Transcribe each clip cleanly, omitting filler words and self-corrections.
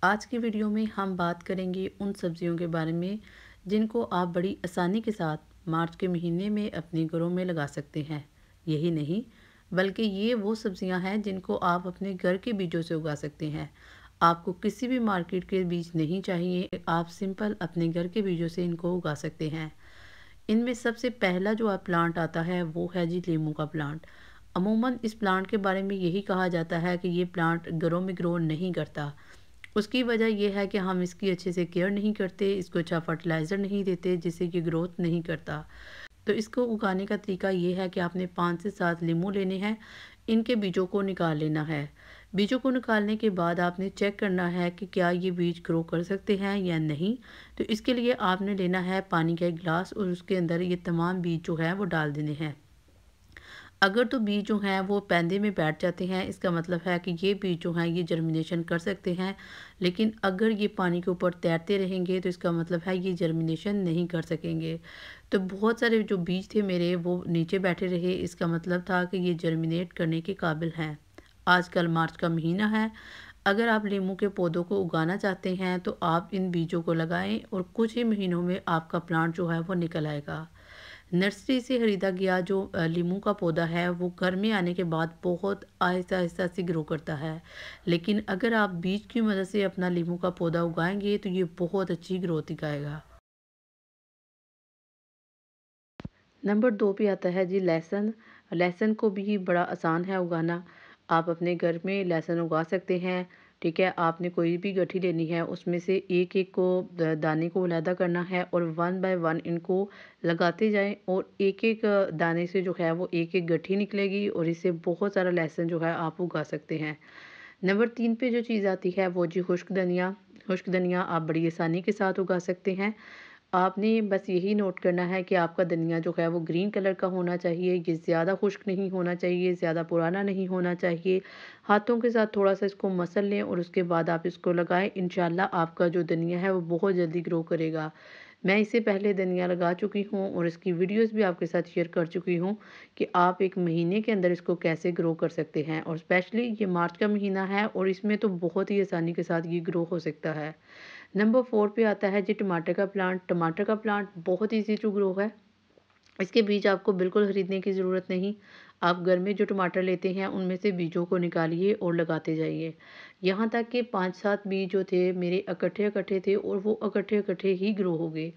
आज की वीडियो में हम बात करेंगे उन सब्जियों के बारे में जिनको आप बड़ी आसानी के साथ मार्च के महीने में अपने घरों में लगा सकते हैं। यही नहीं, बल्कि ये वो सब्जियां हैं जिनको आप अपने घर के बीजों से उगा सकते हैं। आपको किसी भी मार्केट के बीज नहीं चाहिए, आप सिंपल अपने घर के बीजों से इनको उगा सकते हैं। इनमें सबसे पहला जो आप प्लांट आता है वो है जी लीमू का प्लांट। अमूमन इस प्लांट के बारे में यही कहा जाता है कि ये प्लांट घरों में ग्रो नहीं करता। उसकी वजह यह है कि हम इसकी अच्छे से केयर नहीं करते, इसको अच्छा फर्टिलाइज़र नहीं देते, जिससे कि ग्रोथ नहीं करता। तो इसको उगाने का तरीका ये है कि आपने 5 से 7 लीमू लेने हैं, इनके बीजों को निकाल लेना है। बीजों को निकालने के बाद आपने चेक करना है कि क्या ये बीज ग्रो कर सकते हैं या नहीं। तो इसके लिए आपने लेना है पानी का एक गिलास और उसके अंदर ये तमाम बीज जो है वो डाल देने हैं। अगर तो बीज जो हैं वो पैंदे में बैठ जाते हैं, इसका मतलब है कि ये बीज जो हैं ये जर्मिनेशन कर सकते हैं। लेकिन अगर ये पानी के ऊपर तैरते रहेंगे तो इसका मतलब है ये जर्मिनेशन नहीं कर सकेंगे। तो बहुत सारे जो बीज थे मेरे वो नीचे बैठे रहे, इसका मतलब था कि ये जर्मिनेट करने के काबिल हैं। आजकल मार्च का महीना है, अगर आप लीमू के पौधों को उगाना चाहते हैं तो आप इन बीजों को लगाएं और कुछ ही महीनों में आपका प्लांट जो है वो निकल आएगा। नर्सरी से ख़रीदा गया जो लीमू का पौधा है वो घर में आने के बाद बहुत आहिस्ता आहिस्ता से ग्रो करता है। लेकिन अगर आप बीज की मदद से अपना लीमू का पौधा उगाएंगे तो ये बहुत अच्छी ग्रोथ दिखाएगा। नंबर 2 पे आता है जी लहसुन। लहसुन को भी बड़ा आसान है उगाना। आप अपने घर में लहसुन उगा सकते हैं। ठीक है, आपने कोई भी गठरी लेनी है, उसमें से एक-एक को दाने को अलहदा करना है और 1 बाय 1 इनको लगाते जाएँ और एक-एक दाने से जो है वो एक-एक गठरी निकलेगी और इससे बहुत सारा लहसुन जो है आप उगा सकते हैं। नंबर 3 पे जो चीज़ आती है वो जी खुश्क धनिया। खुश्क धनिया आप बड़ी आसानी के साथ उगा सकते हैं। आपने बस यही नोट करना है कि आपका धनिया जो है वो ग्रीन कलर का होना चाहिए, ये ज़्यादा खुश्क नहीं होना चाहिए, ज़्यादा पुराना नहीं होना चाहिए। हाथों के साथ थोड़ा-सा इसको मसल लें और उसके बाद आप इसको लगाएँ। इंशाल्लाह आपका जो धनिया है वो बहुत जल्दी ग्रो करेगा। मैं इससे पहले धनिया लगा चुकी हूँ और इसकी वीडियोज़ भी आपके साथ शेयर कर चुकी हूँ कि आप 1 महीने के अंदर इसको कैसे ग्रो कर सकते हैं और स्पेशली ये मार्च का महीना है और इसमें तो बहुत ही आसानी के साथ ये ग्रो हो सकता है। नंबर 4 पे आता है जी टमाटर का प्लांट। टमाटर का प्लांट बहुत ईज़ी टू ग्रो है। इसके बीज आपको बिल्कुल खरीदने की ज़रूरत नहीं। आप घर में जो टमाटर लेते हैं उनमें से बीजों को निकालिए और लगाते जाइए। यहाँ तक कि 5-7 बीज जो थे मेरे इकट्ठे-इकट्ठे थे और वो इकट्ठे-इकट्ठे ही ग्रो हो गए।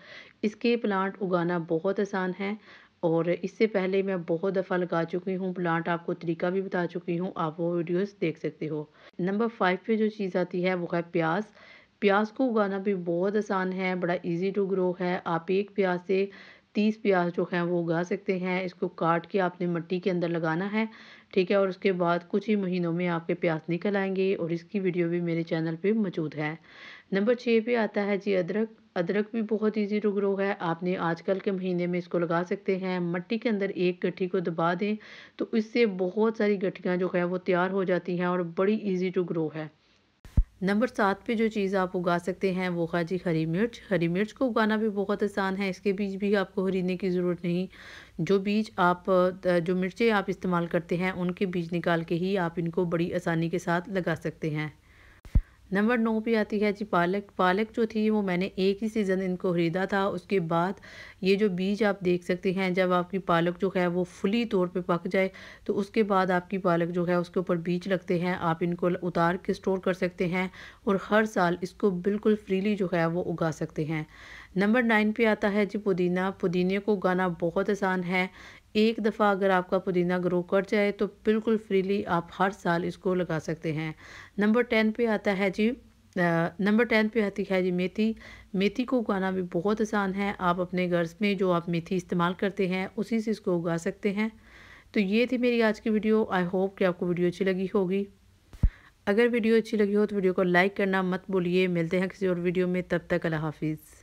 इसके प्लांट उगाना बहुत आसान है और इससे पहले मैं बहुत दफ़ा लगा चुकी हूँ प्लांट, आपको तरीका भी बता चुकी हूँ, आप वो वीडियोज़ देख सकते हो। नंबर 5 पे जो चीज़ आती है वो है प्याज़। प्याज़ को उगाना भी बहुत आसान है, बड़ा ईज़ी टू ग्रो है। आप 1 प्याज़ से 30 प्याज जो हैं वो उगा सकते हैं। इसको काट के आपने मिट्टी के अंदर लगाना है, ठीक है? और उसके बाद कुछ ही महीनों में आपके प्याज निकल आएँगे और इसकी वीडियो भी मेरे चैनल पे मौजूद है। नंबर 6 पे आता है जी अदरक। अदरक भी बहुत ईज़ी टू ग्रो है। आपने आजकल के महीने में इसको लगा सकते हैं। मिट्टी के अंदर एक गठरी को दबा दें, तो इससे बहुत सारी गठरियाँ जो है वो तैयार हो जाती हैं और बड़ी ईज़ी टू ग्रो है। नंबर 7 पे जो चीज़ आप उगा सकते हैं वो है जी हरी मिर्च। हरी मिर्च को उगाना भी बहुत आसान है, इसके बीज भी आपको खरीदने की ज़रूरत नहीं। जो बीज आप जो मिर्चें आप इस्तेमाल करते हैं उनके बीज निकाल के ही आप इनको बड़ी आसानी के साथ लगा सकते हैं। नंबर 9 पे आती है जी पालक। पालक जो थी वो मैंने एक ही सीज़न इनको ख़रीदा था, उसके बाद ये जो बीज आप देख सकते हैं, जब आपकी पालक जो है वो फुली तौर पे पक जाए तो उसके बाद आपकी पालक जो है उसके ऊपर बीज लगते हैं। आप इनको उतार के स्टोर कर सकते हैं और हर साल इसको बिल्कुल फ्रीली जो है वो उगा सकते हैं। नंबर 9 पे आता है जी पुदीना। पुदीने को उगाना बहुत आसान है। एक दफ़ा अगर आपका पुदीना ग्रो कर जाए तो बिल्कुल फ्रीली आप हर साल इसको लगा सकते हैं। नंबर 10 पे आता है जी नंबर 10 पे आती है जी मेथी। मेथी को उगाना भी बहुत आसान है। आप अपने घर में जो आप मेथी इस्तेमाल करते हैं उसी से इसको उगा सकते हैं। तो ये थी मेरी आज की वीडियो। आई होप कि आपको वीडियो अच्छी लगी होगी। अगर वीडियो अच्छी लगी हो तो वीडियो को लाइक करना मत भूलिए। मिलते हैं किसी और वीडियो में, तब तक अल्लाह हाफिज़।